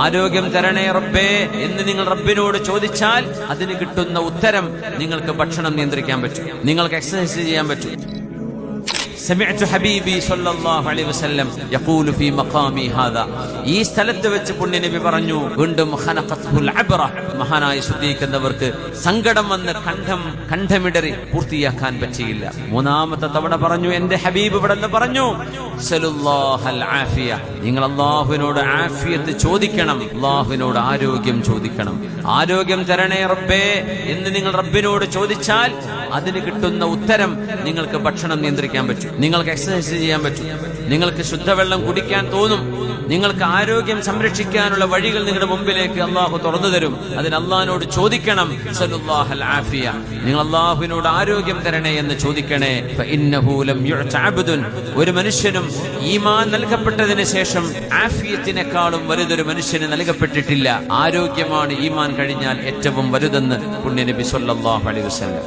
ആരോഗ്യം തരണേ റബ്ബേ എന്ന് നിങ്ങൾ റബ്ബിനോട് ചോദിച്ചാൽ അതിന് കിട്ടുന്ന ഉത്തരം നിങ്ങൾക്ക് ഭക്ഷണം നിയന്ത്രിക്കാൻ പറ്റും, നിങ്ങൾക്ക് എക്സസൈസ് ചെയ്യാൻ പറ്റും. سمعت حبيبي صلى الله عليه وسلم يقول في مقامي هذا ഈ സ്ഥലത്ത് വെച്ച് പുണ്യനബി പറഞ്ഞു, വീണ്ടും ഖനഖത്തുൽ അബ്റ, മഹാനായി ശ്രദ്ധിക്കുന്നവർക്ക് സങ്കടം വന്ന് കണ്ഠമിടറി പൂർത്തിയാക്കാൻ പറ്റിയില്ല. മൂന്നാമത്തെ തവണ പറഞ്ഞു, എന്റെ ഹബീബ് ഇവിടെ നിന്ന് പറഞ്ഞു, സല്ലല്ലാഹൽ ആഫിയ, നിങ്ങൾ അല്ലാഹുവിനോട് ആഫിയത്ത് ചോദിക്കണം, അല്ലാഹുവിനോട് ആരോഗ്യം ചോദിക്കണം. ആരോഗ്യം തരണേ റബ്ബേ എന്ന് നിങ്ങൾ റബ്ബിനോട് ചോദിച്ചാൽ അതിന് കിട്ടുന്ന ഉത്തരം നിങ്ങൾക്ക് ഭക്ഷണം നിയന്ത്രിക്കാൻ പറ്റും, നിങ്ങൾക്ക് എക്സസൈസ് ചെയ്യാൻ പറ്റും, നിങ്ങൾക്ക് ശുദ്ധവെള്ളം കുടിക്കാൻ തോന്നും, നിങ്ങൾക്ക് ആരോഗ്യം സംരക്ഷിക്കാനുള്ള വഴികൾ നിങ്ങളുടെ മുമ്പിലേക്ക് അള്ളാഹു തുറന്നു തരും. അതിന് അള്ളാഹിനോട് ചോദിക്കണം, സല്ലല്ലാഹൽ ആഫിയ, നിങ്ങൾ അള്ളാഹുവിനോട് ആരോഗ്യം തരണേ എന്ന് ചോദിക്കണേ. ഫഇന്നഹു ലം യുഅത അബ്ദുൻ, ഒരു മനുഷ്യനും ഈമാൻ നൽകപ്പെട്ടതിന് ശേഷം ആഫിയത്തിനേക്കാളും വലുതൊരു മനുഷ്യന് നൽകപ്പെട്ടിട്ടില്ല. ആരോഗ്യമാണ് ഈമാൻ കഴിഞ്ഞാൽ ഏറ്റവും വലുതെന്ന് പുണ്യനബി സ്വല്ലല്ലാഹു അലൈഹി വസല്ലം.